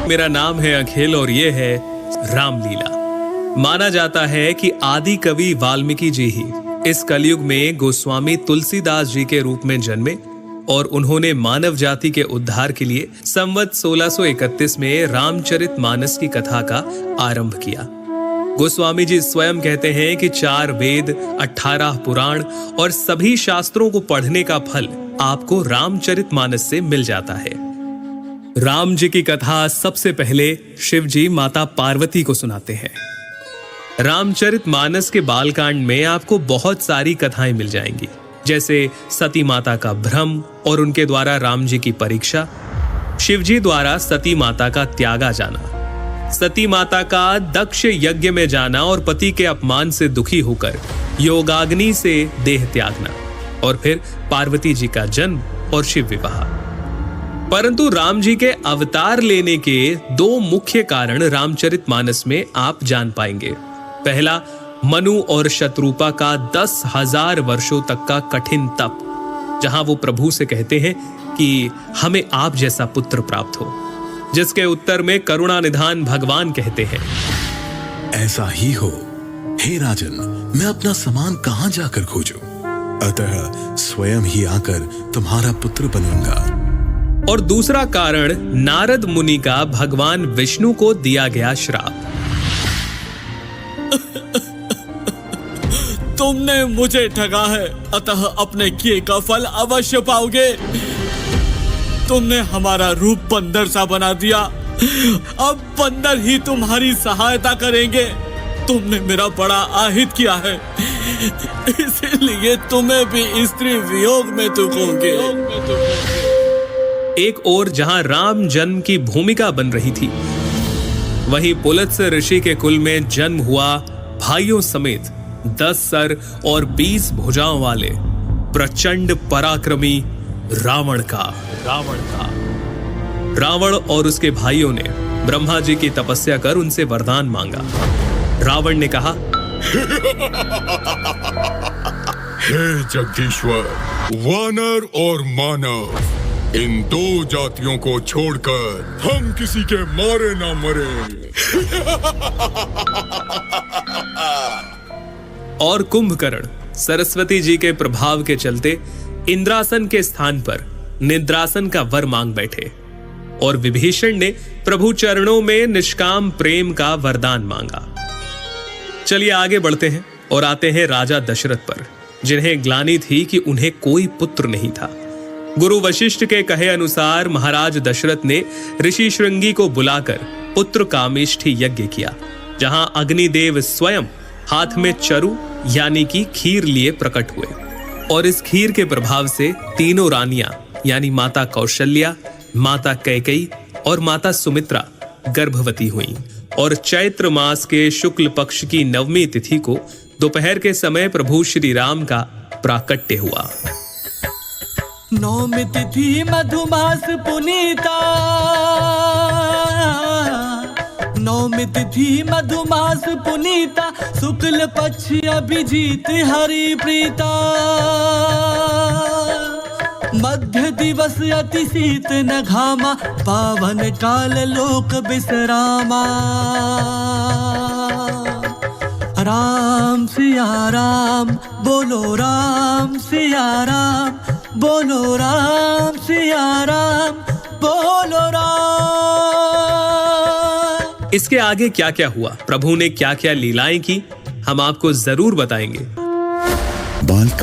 मेरा नाम है अखिल और ये है रामलीला। माना जाता है कि आदि कवि वाल्मीकि जी ही इस कलयुग में गोस्वामी तुलसीदास जी के रूप में जन्मे और उन्होंने मानव जाति के उद्धार के लिए संवत 1631 में रामचरितमानस की कथा का आरंभ किया। गोस्वामी जी स्वयं कहते हैं कि 4 वेद, 18 पुराण और सभी शास्त्रों को पढ़ने का फल आपको रामचरितमानस से मिल जाता है। राम जी की कथा सबसे पहले शिव जी माता पार्वती को सुनाते हैं। रामचरितमानस के बालकांड में आपको बहुत सारी कथाएं मिल जाएंगी, जैसे सती माता का भ्रम और उनके द्वारा राम जी की परीक्षा, शिव जी द्वारा सती माता का त्यागा जाना, सती माता का दक्ष यज्ञ में जाना और पति के अपमान से दुखी होकर योगाग्नि से देह त्यागना, और फिर पार्वती जी का जन्म और शिव विवाह। परंतु राम जी के अवतार लेने के 2 मुख्य कारण रामचरितमानस में आप जान पाएंगे। पहला, मनु और शत्रुपा का 10,000 वर्षों तक का कठिन तप, जहां वो प्रभु से कहते हैं कि हमें आप जैसा पुत्र प्राप्त हो, जिसके उत्तर में करुणा निधान भगवान कहते हैं, ऐसा ही हो हे राजन, मैं अपना समान कहां जाकर खोजूं? अतः स्वयं ही आकर तुम्हारा पुत्र बनूंगा। और दूसरा कारण नारद मुनि का भगवान विष्णु को दिया गया श्राप। तुमने मुझे ठगा है, अतः अपने किए का फल अवश्य पाओगे। तुमने हमारा रूप बंदर सा बना दिया, अब बंदर ही तुम्हारी सहायता करेंगे। तुमने मेरा बड़ा आहित किया है, इसीलिए तुम्हें भी स्त्री वियोग में दुखोगे। एक ओर जहां राम जन्म की भूमिका बन रही थी, वहीं पुलत्स्य ऋषि के कुल में जन्म हुआ भाइयों समेत 10 सर और 20 भुजाओं वाले प्रचंड पराक्रमी रावण और उसके भाइयों ने ब्रह्मा जी की तपस्या कर उनसे वरदान मांगा। रावण ने कहा, हे जगदीश्वर, वानर और मानव, इन 2 जातियों को छोड़कर हम किसी के मारे ना मरे। और कुंभकर्ण सरस्वती जी के प्रभाव के चलते इंद्रासन के स्थान पर निद्रासन का वर मांग बैठे और विभीषण ने प्रभु चरणों में निष्काम प्रेम का वरदान मांगा। चलिए आगे बढ़ते हैं और आते हैं राजा दशरथ पर, जिन्हें ग्लानि थी कि उन्हें कोई पुत्र नहीं था। गुरु वशिष्ठ के कहे अनुसार महाराज दशरथ ने ऋषि श्रृंगी को बुलाकर पुत्र कामेष्ठी यज्ञ किया, जहां अग्निदेव स्वयं हाथ में चरु यानी कि खीर लिए प्रकट हुए और इस खीर के प्रभाव से तीनों रानियां यानी माता कौशल्या, माता कैकेयी और माता सुमित्रा गर्भवती हुईं और चैत्र मास के शुक्ल पक्ष की 9वीं तिथि को दोपहर के समय प्रभु श्री राम का प्राकट्य हुआ। 9वीं तिथि मधुमास पुनीता, 9वीं तिथि मधुमास पुनीता, शुक्ल पक्ष अभिजीत हरि प्रीता, मध्य दिवस अति शीत न घामा, पावन काल लोक विश्रामा। राम सिया राम बोलो, राम सिया राम बोलो, राम सिया राम बोलो राम। इसके आगे क्या क्या हुआ, प्रभु ने क्या क्या लीलाएं की, हम आपको जरूर बताएंगे। बालकांड